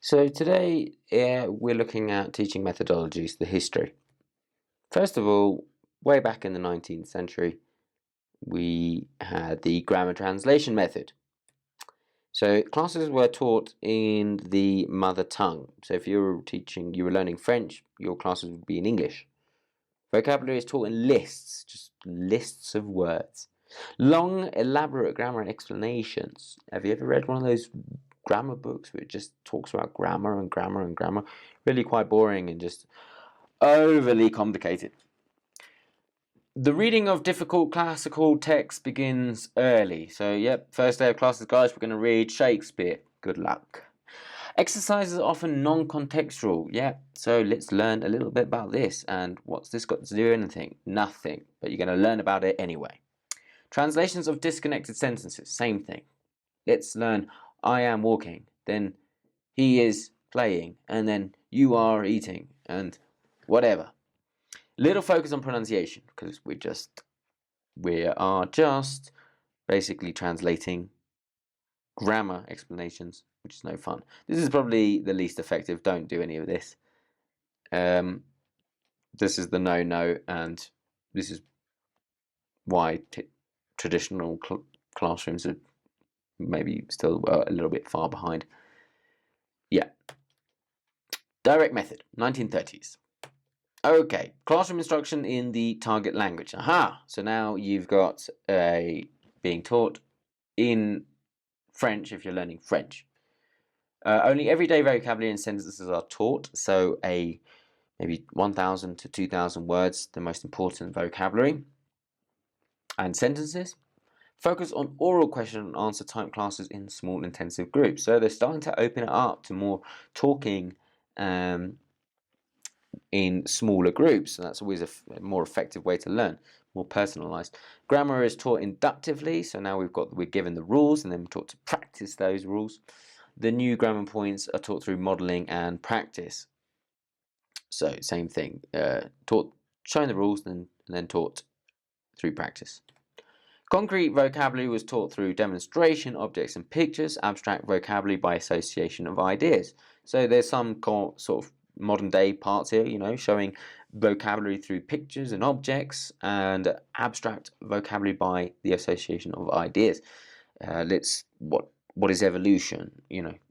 So today we're looking at teaching methodologies, the history. First of all, way back in the 19th century, we had the grammar translation method. So classes were taught in the mother tongue. So if you were learning French, your classes would be in English. Vocabulary is taught in lists, just lists of words. Long, elaborate grammar and explanations. Have you ever read one of those grammar books where it just talks about grammar and grammar and grammar? Really quite boring and just overly complicated. The reading of difficult classical texts begins early. So, yep, first day of classes, guys, we're going to read Shakespeare. Good luck. Exercises are often non-contextual. Yeah, so let's learn a little bit about this. And what's this got to do with anything? Nothing. But you're going to learn about it anyway. Translations of disconnected sentences. Same thing. Let's learn I am walking. Then he is playing. And then you are eating. And whatever. Little focus on pronunciation because we are just basically translating grammar explanations, which is no fun. This is probably the least effective. Don't do any of this. This is the no, and this is why traditional classrooms are maybe still a little bit far behind. Yeah. Direct method, 1930s. Okay, classroom instruction in the target language. Aha! So now you've got being taught in French if you're learning French. Only everyday vocabulary and sentences are taught, so maybe 1,000 to 2,000 words, the most important vocabulary, and sentences. Focus on oral question and answer type classes in small intensive groups. So they're starting to open it up to more talking in smaller groups, and that's always a more effective way to learn, more personalized. Grammar is taught inductively, so now we're given the rules and then we're taught to practice those rules. The new grammar points are taught through modeling and practice. So same thing, showing the rules and then taught through practice. Concrete vocabulary was taught through demonstration, objects and pictures, abstract vocabulary by association of ideas. So there's some sort of modern day parts here, showing vocabulary through pictures and objects, and abstract vocabulary by the association of ideas. What is evolution?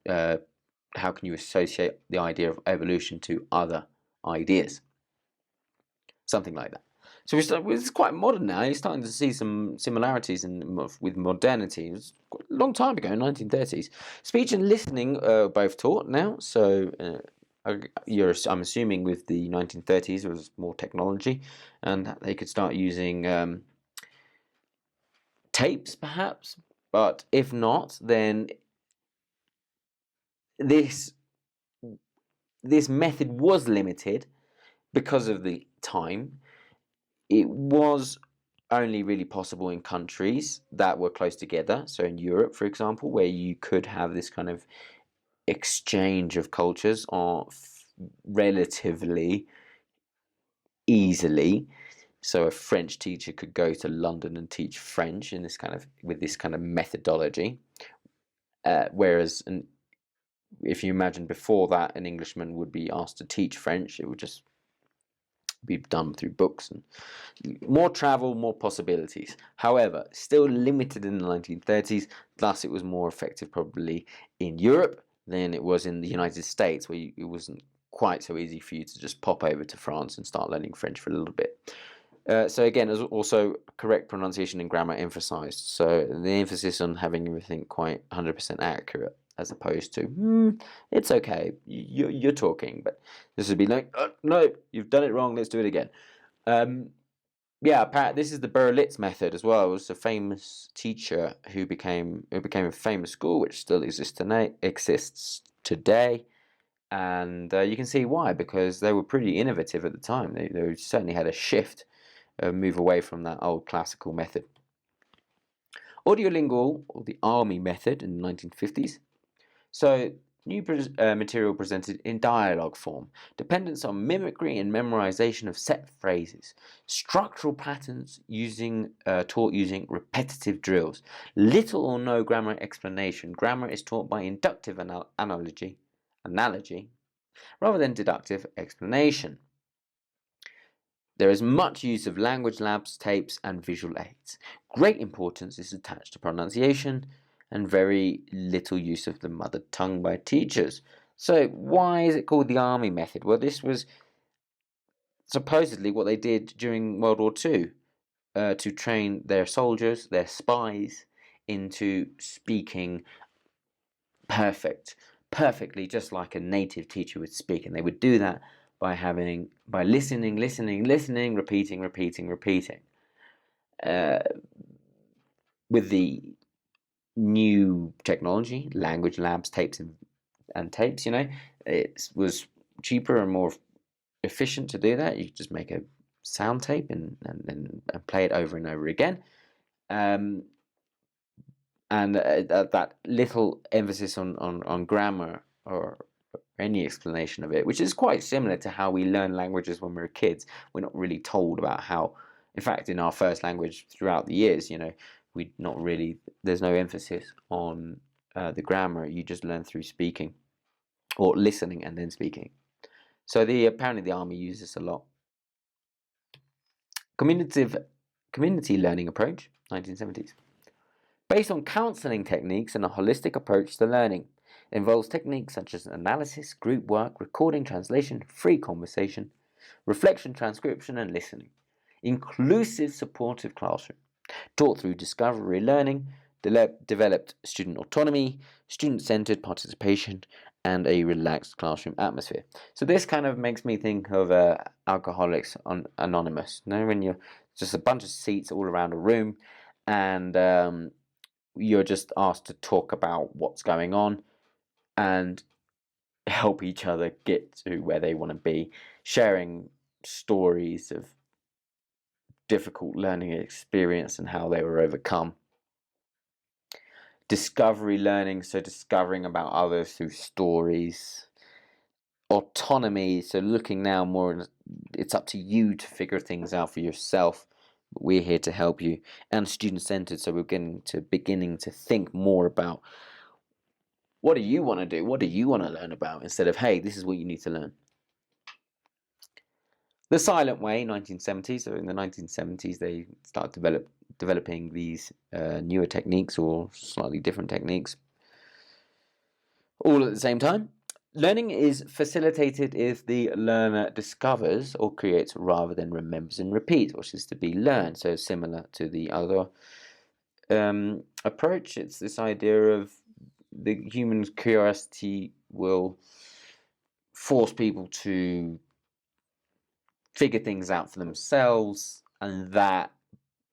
How can you associate the idea of evolution to other ideas? Something like that. So it's quite modern now. You're starting to see some similarities with modernity. It was a long time ago, 1930s. Speech and listening are both taught now. So I'm assuming with the 1930s there was more technology, and they could start using tapes, perhaps. But if not, then this method was limited because of the time. It was only really possible in countries that were close together. So in Europe, for example, where you could have this kind of exchange of cultures relatively easily. So a French teacher could go to London and teach French with this kind of methodology. Whereas if you imagine before that an Englishman would be asked to teach French, it would just be done through books and more travel, more possibilities. However, still limited in the 1930s, thus it was more effective probably in Europe than it was in the United States, where it wasn't quite so easy for you to just pop over to France and start learning French for a little bit. So again, there's also correct pronunciation and grammar emphasized. So the emphasis on having everything quite 100% accurate, as opposed to, it's okay, you're talking, but this would be like, no, you've done it wrong, let's do it again. This is the Berlitz method as well. It was a famous teacher who became a famous school, which still exists today. And you can see why, because they were pretty innovative at the time. They certainly had a shift, move away from that old classical method. Audiolingual, or the army method in the 1950s. So new material presented in dialogue form, dependence on mimicry and memorization of set phrases, structural patterns taught using repetitive drills, little or no grammar explanation. Grammar is taught by inductive analogy analogy, rather than deductive explanation. There is much use of language labs, tapes, and visual aids. Great importance is attached to pronunciation, and very little use of the mother tongue by teachers. So why is it called the army method? Well, this was supposedly what they did during World War II to train their soldiers, their spies, into speaking perfectly, just like a native teacher would speak. And they would do that by listening, repeating. With the new technology, language labs, tapes, and tapes, it was cheaper and more efficient to do that. You could just make a sound tape and play it over and over again. And that little emphasis on grammar or any explanation of it, which is quite similar to how we learn languages when we're kids. We're not really told about how, in fact, in our first language throughout the years, there's no emphasis on the grammar. You just learn through speaking or listening and then speaking. So apparently the army uses this a lot. Community learning approach, 1970s. Based on counseling techniques and a holistic approach to learning. It involves techniques such as analysis, group work, recording, translation, free conversation, reflection, transcription, and listening. Inclusive supportive classroom. Taught through discovery learning, developed student autonomy, student-centered participation, and a relaxed classroom atmosphere. So this kind of makes me think of Alcoholics Anonymous. When you're just a bunch of seats all around a room, and you're just asked to talk about what's going on and help each other get to where they want to be, sharing stories of difficult learning experience and how they were overcome. Discovery learning, so discovering about others through stories. Autonomy, so looking now more, it's up to you to figure things out for yourself. We're here to help you. And student-centered, so we're beginning to think more about what do you want to do? What do you want to learn about? Instead of, hey, this is what you need to learn. The silent way, 1970s. So in the 1970s, they start developing these newer techniques or slightly different techniques all at the same time. Learning is facilitated if the learner discovers or creates rather than remembers and repeats, which is to be learned. So similar to the other approach, it's this idea of the human curiosity will force people to figure things out for themselves, and that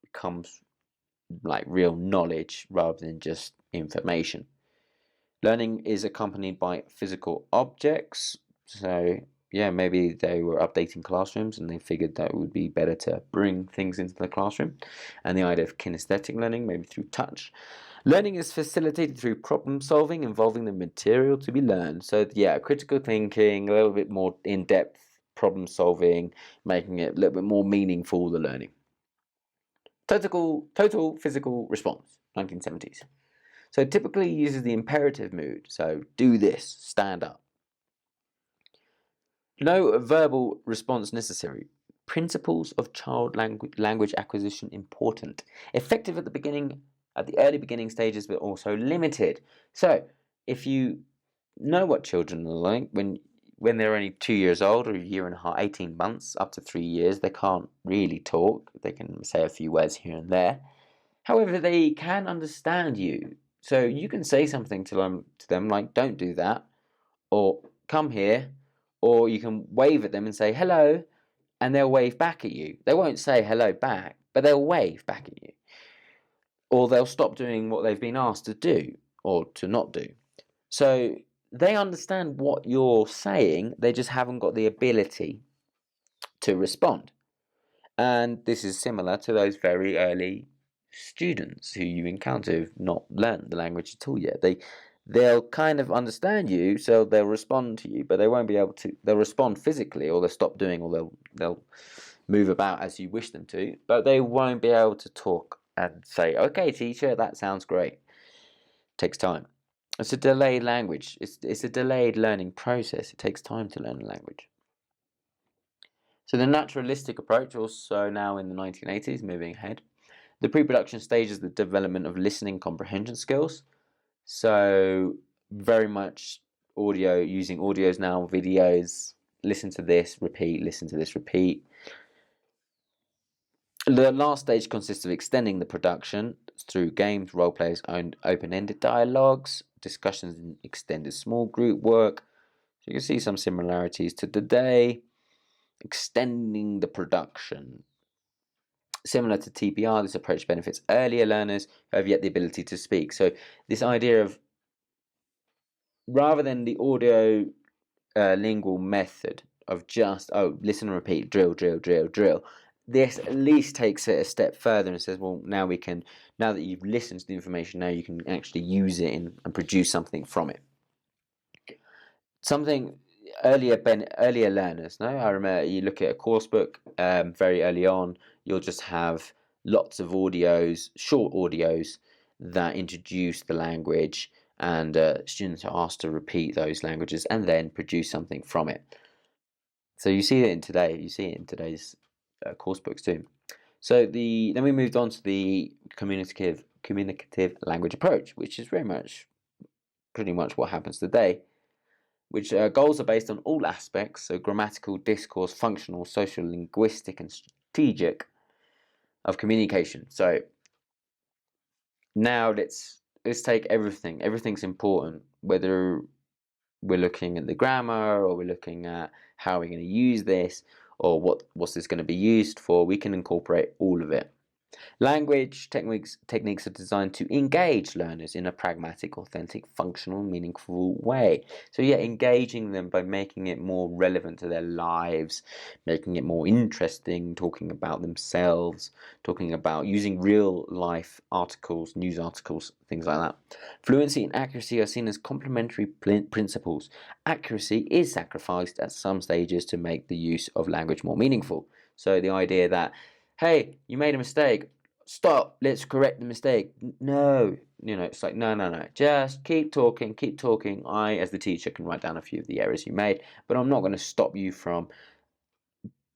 becomes like real knowledge rather than just information. Learning is accompanied by physical objects. So yeah, maybe they were updating classrooms and they figured that it would be better to bring things into the classroom. And the idea of kinesthetic learning, maybe through touch. Learning is facilitated through problem solving involving the material to be learned. So yeah, critical thinking, a little bit more in-depth problem solving, making it a little bit more meaningful, the learning. Total physical response, 1970s. So it typically uses the imperative mood. So do this, stand up. No verbal response necessary. Principles of child language acquisition important. Effective at the early beginning stages, but also limited. So if you know what children are like when they're only 2 years old or a year and a half, 18 months, up to 3 years, they can't really talk. They can say a few words here and there. However, they can understand you. So you can say something to them like, don't do that, or come here, or you can wave at them and say hello, and they'll wave back at you. They won't say hello back, but they'll wave back at you. Or they'll stop doing what they've been asked to do or to not do. So they understand what you're saying, they just haven't got the ability to respond. And this is similar to those very early students who you encounter who've not learned the language at all yet. They'll kind of understand you, so they'll respond to you, but they won't be able to. They'll respond physically, or they'll stop doing, or they'll move about as you wish them to, but they won't be able to talk and say, "Okay, teacher, that sounds great." Takes time. It's a delayed language. It's a delayed learning process. It takes time to learn a language. So the naturalistic approach, also now in the 1980s, moving ahead. The pre-production stage is the development of listening comprehension skills. So very much audio, using audios now, videos, listen to this, repeat, listen to this, repeat. The last stage consists of extending the production through games, role plays, and open-ended dialogues, discussions in extended small group work. So you can see some similarities to today. Extending the production. Similar to TPR, this approach benefits earlier learners who have yet the ability to speak. So this idea of, rather than the audio lingual method of just, listen and repeat, drill, drill, drill, drill, this at least takes it a step further and says, well, now that you've listened to the information, now you can actually use it and produce something from it. Something earlier learners, no? I remember you look at a course book very early on, you'll just have lots of audios, short audios that introduce the language, and students are asked to repeat those languages and then produce something from it. So you see it in today's course books too. So then we moved on to the communicative language approach, which is pretty much what happens today, which goals are based on all aspects, so grammatical, discourse, functional, social, linguistic, and strategic, of communication. So now let's take everything. Everything's important, whether we're looking at the grammar or we're looking at how we're going to use this or what's this going to be used for. We can incorporate all of it. Language techniques are designed to engage learners in a pragmatic, authentic, functional, meaningful way. So yeah, engaging them by making it more relevant to their lives, making it more interesting, talking about themselves, talking about using real life articles, news articles, things like that. Fluency and accuracy are seen as complementary principles. Accuracy is sacrificed at some stages to make the use of language more meaningful. So the idea that, hey, you made a mistake, stop, let's correct the mistake. No, it's like, no. Just keep talking. I, as the teacher, can write down a few of the errors you made, but I'm not going to stop you from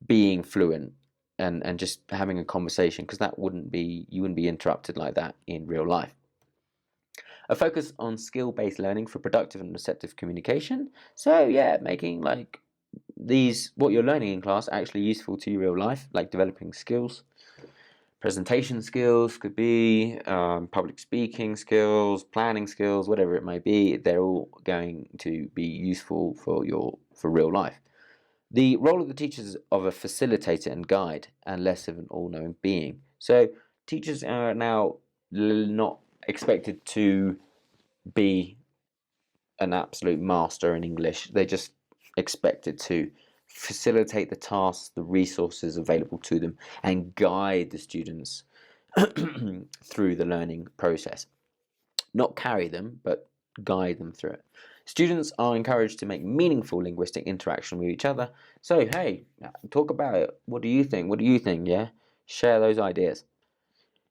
being fluent and just having a conversation, because you wouldn't be interrupted like that in real life. A focus on skill-based learning for productive and receptive communication. So yeah, making like what you're learning in class actually useful to your real life, like developing skills. Presentation skills could be, public speaking skills, planning skills, whatever it may be. They're all going to be useful for real life. The role of the teacher is of a facilitator and guide, and less of an all-knowing being. So teachers are now not expected to be an absolute master in English. They're just expected to facilitate the tasks, the resources available to them, and guide the students through the learning process. Not carry them, but guide them through it. Students are encouraged to make meaningful linguistic interaction with each other. So, hey, talk about it. What do you think? What do you think? Yeah? Share those ideas.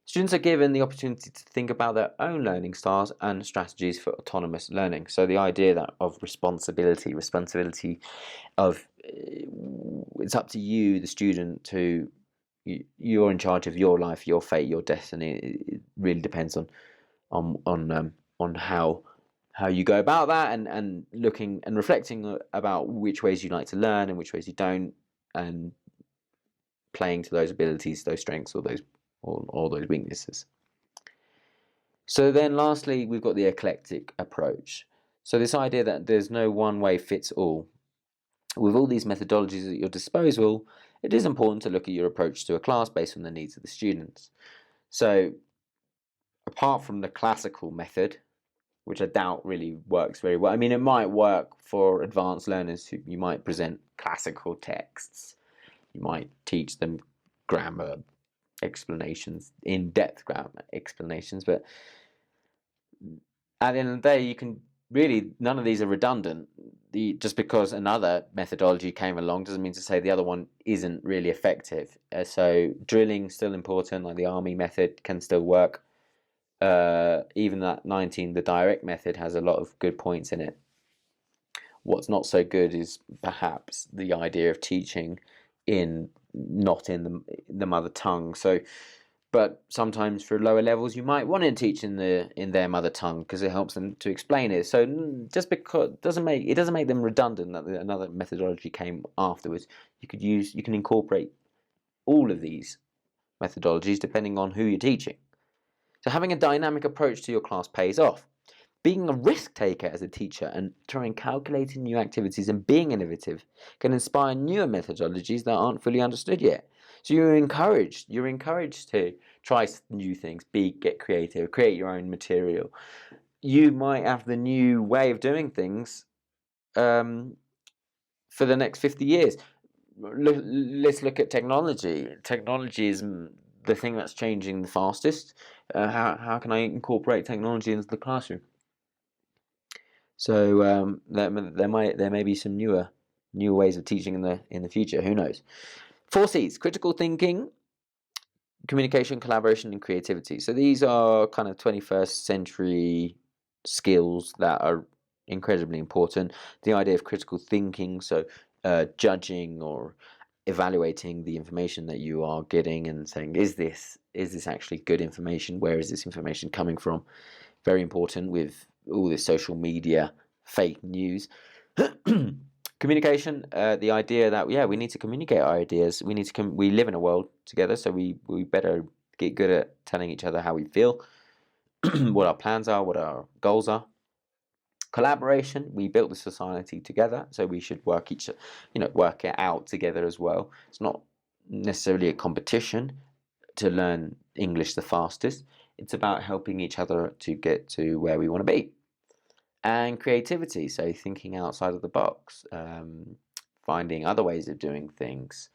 Students are given the opportunity to think about their own learning styles and strategies for autonomous learning. So the idea of responsibility of it's up to you, the student, you're in charge of your life, your fate, your destiny. It really depends on how you go about that, and looking and reflecting about which ways you like to learn and which ways you don't, and playing to those abilities, those strengths, or those weaknesses. So then lastly, we've got the eclectic approach. So this idea that there's no one way fits all. With all these methodologies at your disposal, it is important to look at your approach to a class based on the needs of the students. So apart from the classical method, which I doubt really works very well. I mean, it might work for advanced learners who you might present classical texts. You might teach them grammar explanations, in-depth grammar explanations, but at the end of the day, you can really, none of these are redundant. Just because another methodology came along doesn't mean to say the other one isn't really effective. So drilling still important, like the army method can still work. even that 19, the direct method, has a lot of good points in it. What's not so good is perhaps the idea of teaching not in the mother tongue. So, but sometimes for lower levels, you might want to teach in their mother tongue because it helps them to explain it. So just because it doesn't make them redundant that another methodology came afterwards. You can incorporate all of these methodologies depending on who you're teaching. So having a dynamic approach to your class pays off. Being a risk taker as a teacher and trying calculating new activities and being innovative can inspire newer methodologies that aren't fully understood yet. So you're encouraged to try new things, get creative, create your own material. You might have the new way of doing things for the next 50 years. Let's look at technology. Technology is the thing that's changing the fastest. How can I incorporate technology into the classroom? So there may be some newer ways of teaching in the future. Who knows? 4 C's: critical thinking, communication, collaboration, and creativity. So these are kind of 21st century skills that are incredibly important. The idea of critical thinking, so judging or evaluating the information that you are getting and saying, is this actually good information? Where is this information coming from? Very important with all this social media fake news. Communication, the idea that we need to communicate our ideas. We live in a world together, so we better get good at telling each other how we feel, what our plans are, what our goals are. Collaboration, we built the society together, so we should work it out together as well. It's not necessarily a competition to learn English the fastest. It's about helping each other to get to where we want to be. And creativity, so thinking outside of the box, finding other ways of doing things.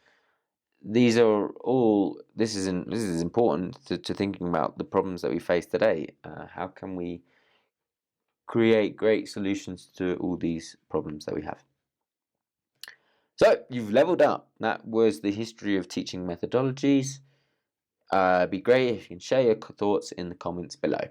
This is important to thinking about the problems that we face today. How can we create great solutions to all these problems that we have? So you've leveled up. That was the history of teaching methodologies. It'd be great if you can share your thoughts in the comments below.